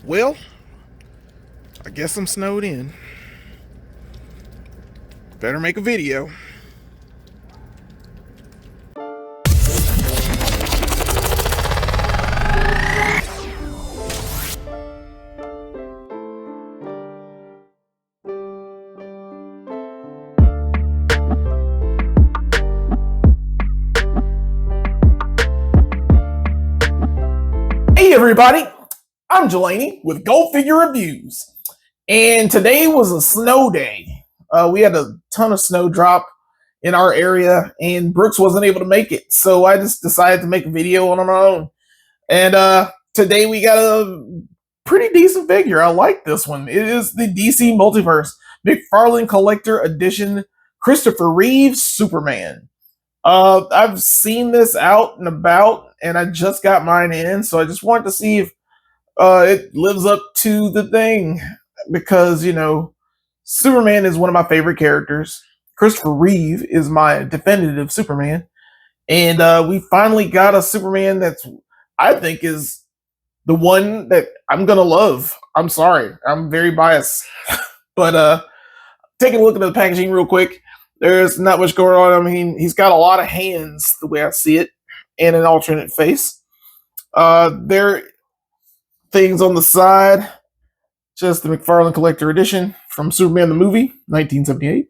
Well, I guess I'm snowed in. Better make a video. Hey everybody, I'm Jelani with gofigurereviews, and today was a snow day. We had a ton of snow drop in our area, and Brooks wasn't able to make it, so I just decided to make a video on my own. And today we got a pretty decent figure. I like this one. It is the DC Multiverse McFarlane Collector Edition ChristopherReeve Superman. I've seen this out and about, and I just got mine in, so I just wanted to see if it lives up to the thing, because Superman is one of my favorite characters. Christopher Reeve is my definitive Superman, and we finally got a Superman that's, I think, is the one that I'm gonna love. I'm sorry, I'm very biased, but taking a look at the packaging real quick, there's not much going on. I mean, he's got a lot of hands, the way I see it, and an alternate face. There things on the side, just the McFarlane Collector Edition from Superman the Movie, 1978.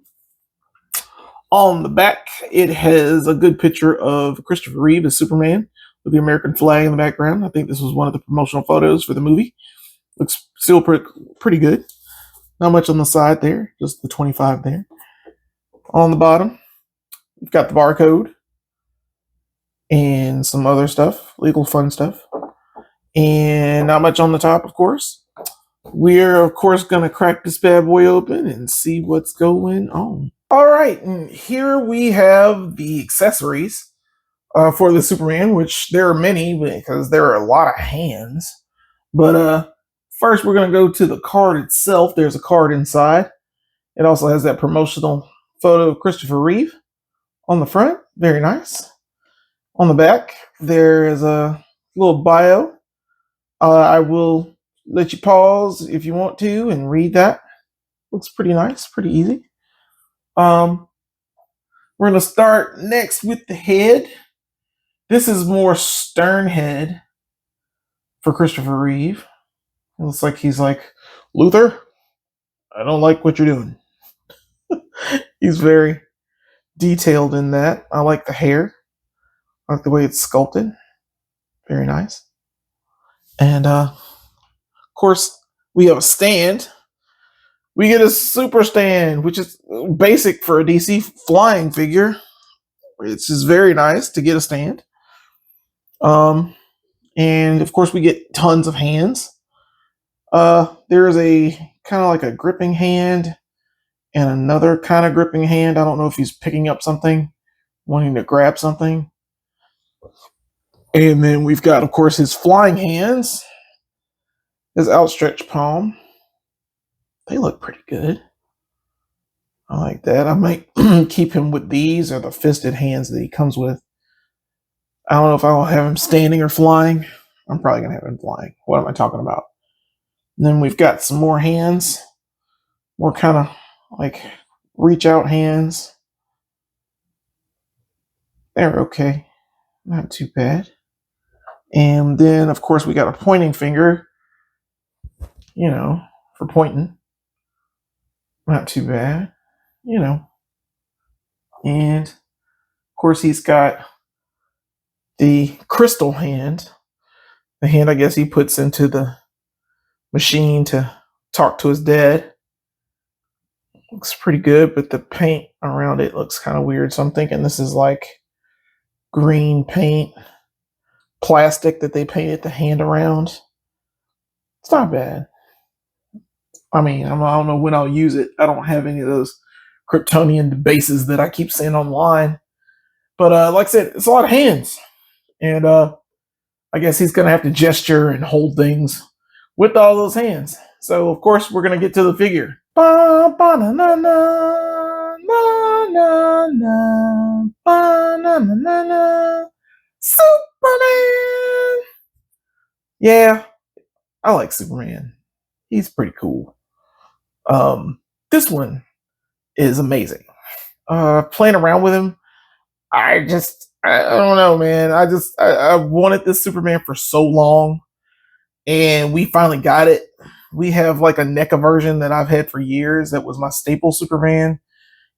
On the back, it has a good picture of Christopher Reeve as Superman with the American flag in the background. I think this was one of the promotional photos for the movie. Looks still pretty good. Not much on the side there, just the 25 there. On the bottom, we've got the barcode and some other stuff, legal fun stuff. And not much on the top, of course. We're, of course, going to crack this bad boy open and see what's going on. All right, and here we have the accessories for the Superman, which there are many because there are a lot of hands. But first, we're going to go to the card itself. There's a card inside. It also has that promotional photo of Christopher Reeve on the front. Very nice. On the back, there is a little bio. I will let you pause if you want to and read that. Looks pretty nice, pretty easy. We're going to start next with the head. This is more stern head for Christopher Reeve. It looks like he's like, Luthor, I don't like what you're doing. He's very detailed in that. I like the hair. I like the way it's sculpted. Very nice. And of course, we have a stand. We get a super stand, which is basic for a DC flying figure. It's just very nice to get a stand. And of course, we get tons of hands. There is a kind of like a gripping hand and another kind of gripping hand. I don't know if he's picking up something, wanting to grab something. And then we've got, of course, his flying hands, his outstretched palm. They look pretty good. I like that. I might keep him with these or the fisted hands that he comes with. I don't know if I'll have him standing or flying. I'm probably going to have him flying. What am I talking about? And then we've got some more hands. More kind of like reach out hands. They're okay. Not too bad. And then, of course, we got a pointing finger, for pointing. Not too bad, And, of course, he's got the crystal hand. The hand, I guess, he puts into the machine to talk to his dad. Looks pretty good, but the paint around it looks kind of weird. So I'm thinking this is like green paint, plastic that they painted the hand around. It's not bad. I mean, I don't know when I'll use it. I don't have any of those Kryptonian bases that I keep seeing online. But like I said, it's a lot of hands. And I guess he's going to have to gesture and hold things with all those hands. So, of course, we're going to get to the figure. Ba, ba, na, na, na, na, na, na, ba, na, na, na, na. Superman! Yeah, I like Superman. He's pretty cool. This one is amazing. Playing around with him, I don't know, man. I wanted this Superman for so long, and we finally got it. We have like a NECA version that I've had for years. That was my staple Superman,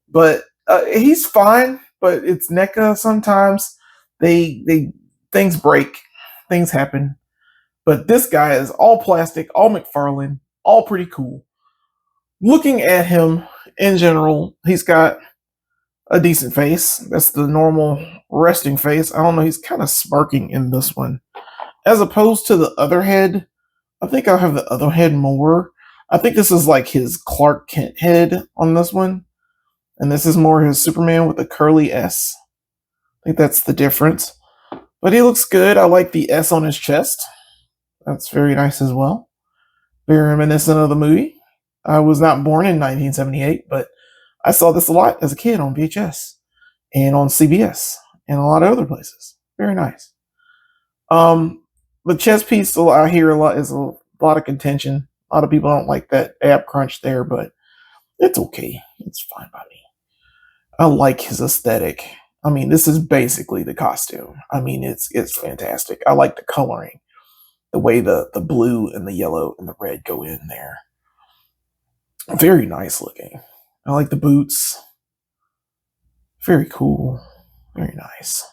but he's fine. But it's NECA. Sometimes they things break, things happen. But this guy is all plastic, all McFarlane, all pretty cool. Looking at him in general, he's got a decent face. That's the normal resting face. I don't know, he's kind of smirking in this one. As opposed to the other head, I think I'll have the other head more. I think this is like his Clark Kent head on this one. And this is more his Superman with a curly S. I think that's the difference. But he looks good. I like the S on his chest. That's very nice as well. Very reminiscent of the movie. I was not born in 1978, but I saw this a lot as a kid on VHS and on CBS and a lot of other places. Very nice. The chest piece I hear a lot is a lot of contention. A lot of people don't like that ab crunch there, but it's okay. It's fine by me. I like his aesthetic. I mean, this is basically the costume. I mean, it's fantastic. I like the coloring, the way the blue and the yellow and the red go in there. Very nice looking. I like the boots. Very cool. Very nice.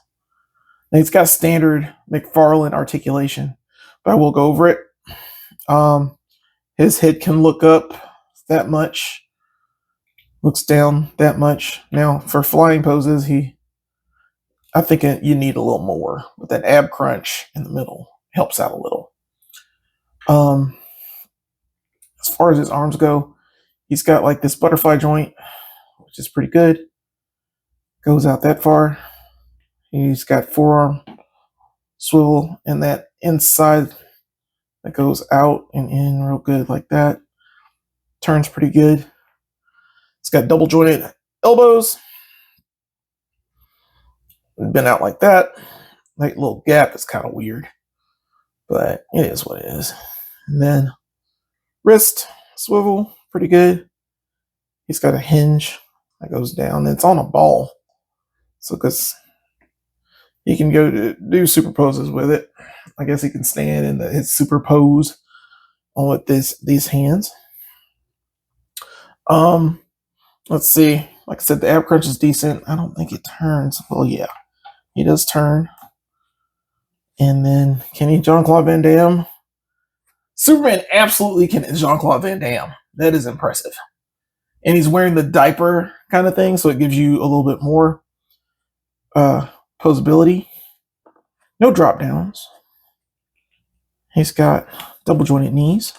And it's got standard McFarlane articulation, but I will go over it. His head can look up that much, looks down that much. Now, for flying poses, I think you need a little more, but that ab crunch in the middle helps out a little. As far as his arms go, he's got like this butterfly joint, which is pretty good. Goes out that far. He's got forearm swivel and that inside that goes out and in real good like that. Turns pretty good. It's got double jointed elbows. Been out like that. That little gap is kind of weird, but it is what it is. And then wrist swivel, pretty good. He's got a hinge that goes down. It's on a ball, so because he can go to do super poses with it. I guess he can stand in his super pose on with these hands. Let's see. Like I said, the ab crunch is decent. I don't think it turns. Well, yeah, he does turn. And then, can he Jean-Claude Van Damme? Superman absolutely can Jean-Claude Van Damme. That is impressive. And he's wearing the diaper kind of thing, so it gives you a little bit more posability. No drop downs. He's got double jointed knees.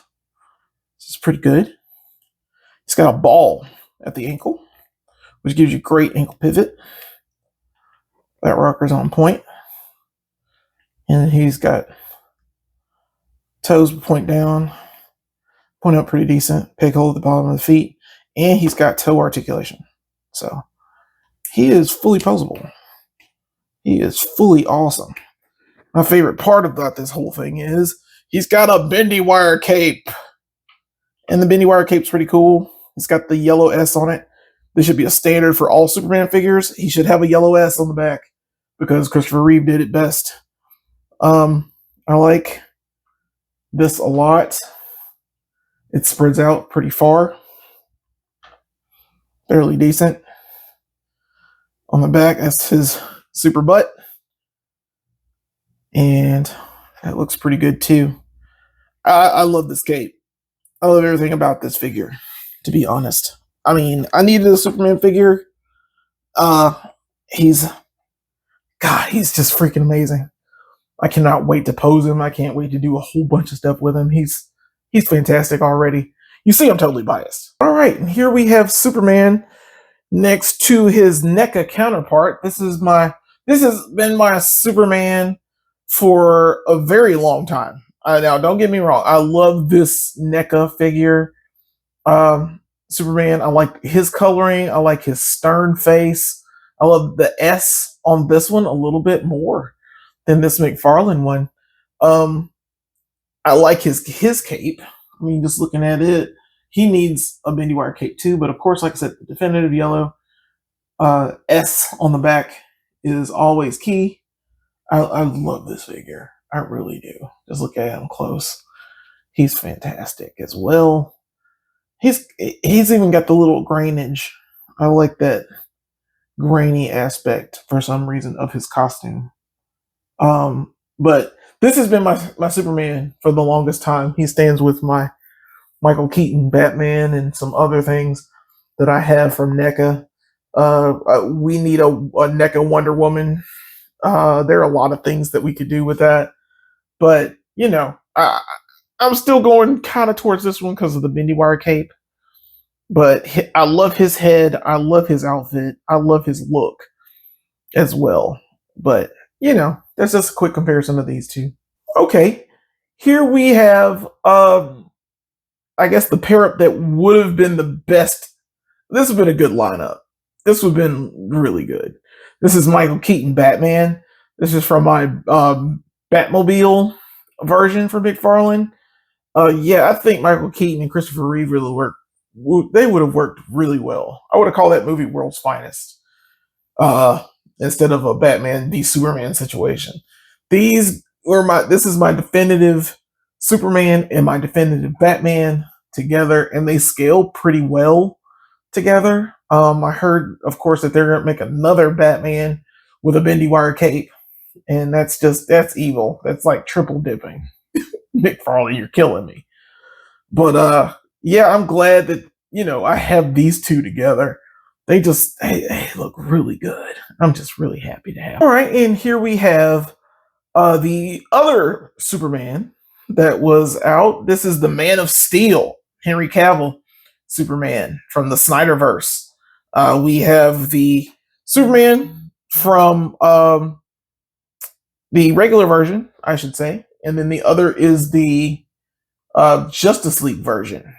This is pretty good. He's got a ball at the ankle, which gives you great ankle pivot. That rocker's on point. And he's got toes point down, point up pretty decent, peg hole at the bottom of the feet, and he's got toe articulation. So he is fully posable. He is fully awesome. My favorite part about this whole thing is he's got a bendy wire cape. And the bendy wire cape's pretty cool. It's got the yellow S on it. This should be a standard for all Superman figures. He should have a yellow S on the back because Christopher Reeve did it best. I like this a lot. It spreads out pretty far. Fairly decent. On the back, that's his super butt. And that looks pretty good too. I love this cape. I love everything about this figure, to be honest. I mean, I needed a Superman figure. He's just freaking amazing. I cannot wait to pose him. I can't wait to do a whole bunch of stuff with him. He's fantastic already. You see, I'm totally biased. All right, and here we have Superman next to his NECA counterpart. This has been my Superman for a very long time. Now, don't get me wrong. I love this NECA figure. Superman, I like his coloring. I like his stern face. I love the S on this one a little bit more than this McFarlane one. I like his cape. I mean, just looking at it, he needs a bendy wire cape too. But of course, like I said, the definitive yellow S on the back is always key. I love this figure. I really do. Just look at him close. He's fantastic as well. He's even got the little grainage. I like that grainy aspect for some reason of his costume. But this has been my Superman for the longest time. He stands with my Michael Keaton Batman and some other things that I have from NECA. We need a NECA Wonder Woman. There are a lot of things that we could do with that, but you know, I'm still going kind of towards this one because of the bendy wire cape. But I love his head. I love his outfit. I love his look as well. But you know, that's just a quick comparison of these two. Okay, here we have, I guess the pair up that would have been the best. This would have been a good lineup. This would have been really good. This is Michael Keaton Batman. This is from my Batmobile version for McFarlane. Yeah, I think Michael Keaton and Christopher Reeve really worked. They would have worked really well. I would have called that movie World's Finest. Instead of a Batman v Superman situation. This is my definitive Superman and my definitive Batman together, and they scale pretty well together. I heard, of course, that they're going to make another Batman with a bendy wire cape, and that's evil. That's like triple dipping. McFarlane, you're killing me. But yeah, I'm glad that I have these two together. They look really good. I'm just really happy to have. All right, and here we have the other Superman that was out. This is the Man of Steel, Henry Cavill Superman from the Snyderverse. We have the Superman from the regular version, I should say, and then the other is the Justice League version.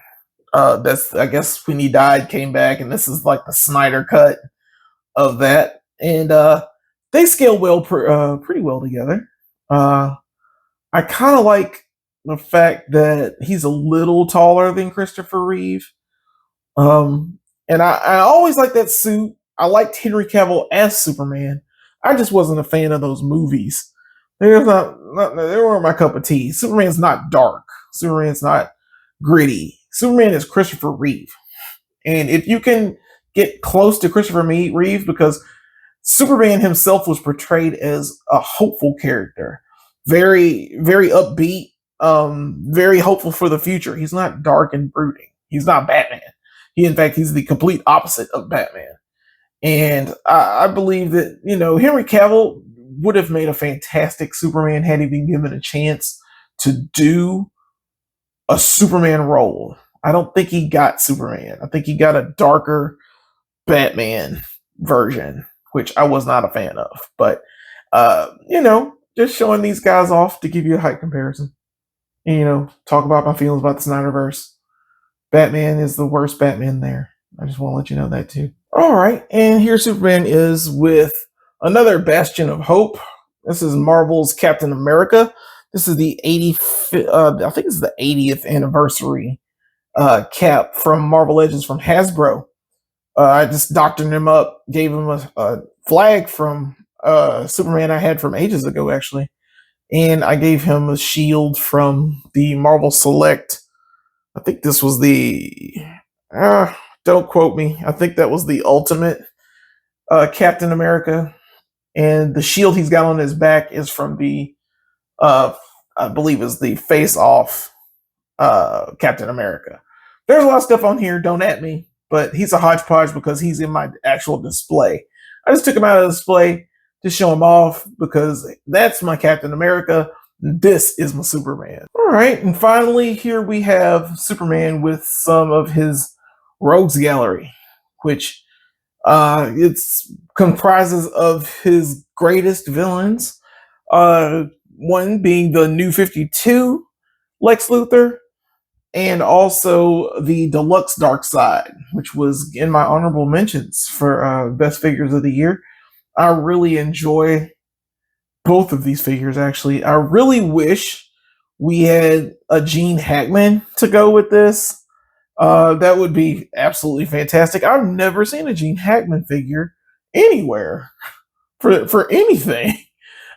That's, I guess, when he died, came back, and this is like the Snyder cut of that. And they scale pretty well together. I kind of like the fact that he's a little taller than Christopher Reeve. And I always liked that suit. I liked Henry Cavill as Superman. I just wasn't a fan of those movies. They weren't my cup of tea. Superman's not dark. Superman's not gritty. Superman is Christopher Reeve. And if you can get close to Christopher Reeve, because Superman himself was portrayed as a hopeful character, very, very upbeat, very hopeful for the future. He's not dark and brooding. He's not Batman. In fact, he's the complete opposite of Batman. And I believe that, Henry Cavill would have made a fantastic Superman had he been given a chance to do a Superman role. I don't think he got Superman. I think he got a darker Batman version, which I was not a fan of. But, just showing these guys off to give you a height comparison. And, talk about my feelings about the Snyderverse. Batman is the worst Batman there. I just want to let you know that too. All right, and here Superman is with another bastion of hope. This is Marvel's Captain America. This is the 85th, I think it's the 80th anniversary cap from Marvel Legends from Hasbro. I just doctored him up, gave him a flag from Superman I had from ages ago, actually. And I gave him a shield from the Marvel Select. I think this was the, don't quote me, I think that was the Ultimate Captain America. And the shield he's got on his back is from the, I believe is the Face Off Captain America. There's a lot of stuff on here, don't at me, but he's a hodgepodge because he's in my actual display. I just took him out of the display to show him off because that's my Captain America. This is my Superman. All right, and finally, here we have Superman with some of his Rogues Gallery, which it comprises of his greatest villains. One being the New 52 Lex Luthor, and also the Deluxe Darkseid, which was in my honorable mentions for best figures of the year. I really enjoy both of these figures, actually. I really wish we had a Gene Hackman to go with this, that would be absolutely fantastic. I've never seen a Gene Hackman figure anywhere for anything.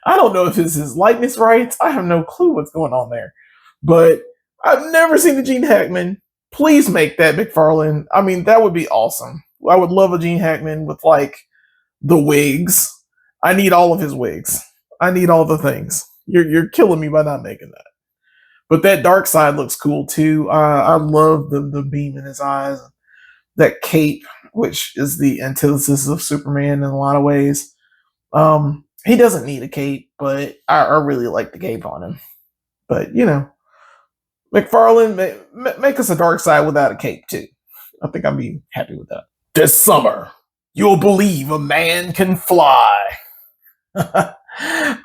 I don't know if it's his likeness rights. I have no clue what's going on there. But I've never seen a Gene Hackman. Please make that, McFarlane. I mean, that would be awesome. I would love a Gene Hackman with like the wigs. I need all of his wigs. I need all the things. You're killing me by not making that. But that Darkseid looks cool too. I love the beam in his eyes. That cape, which is the antithesis of Superman in a lot of ways. He doesn't need a cape, but I really like the cape on him. But, you know, McFarlane, make us a Darkseid without a cape, too. I think I'd be happy with that. This summer, you'll believe a man can fly. Man,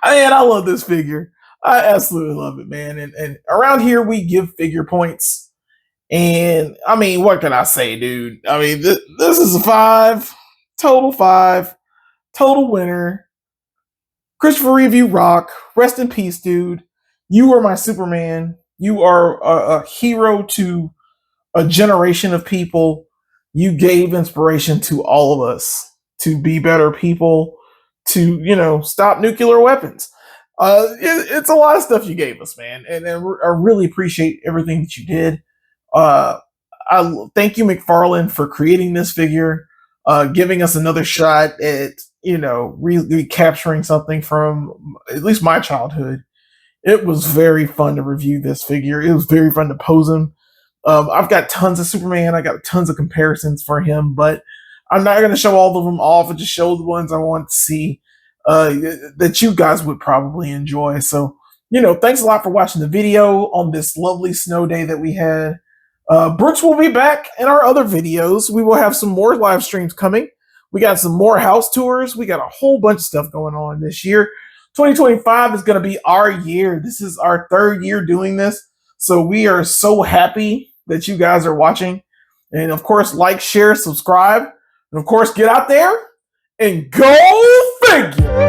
I love this figure. I absolutely love it, man. And around here, we give figure points. And, I mean, what can I say, dude? I mean, this is a 5. Total winner. ChristopherReeve, you rock. Rest in peace, dude. You are my Superman. You are a hero to a generation of people. You gave inspiration to all of us to be better people, to, you know, stop nuclear weapons. It's a lot of stuff you gave us, man. And I really appreciate everything that you did. I thank you, McFarlane, for creating this figure, giving us another shot at, you know, recapturing something from at least my childhood. It was very fun to review this figure. It was very fun to pose him. I've got tons of Superman. I got tons of comparisons for him, but I'm not going to show all of them off. I just show the ones I want to see that you guys would probably enjoy. So, you know, thanks a lot for watching the video on this lovely snow day that we had. Brooks will be back in our other videos. We will have some more live streams coming. We got some more house tours. We got a whole bunch of stuff going on this year. 2025 is going to be our year. This is our 3rd year doing this. So we are so happy that you guys are watching. And of course, like, share, subscribe. And of course, get out there and go figure.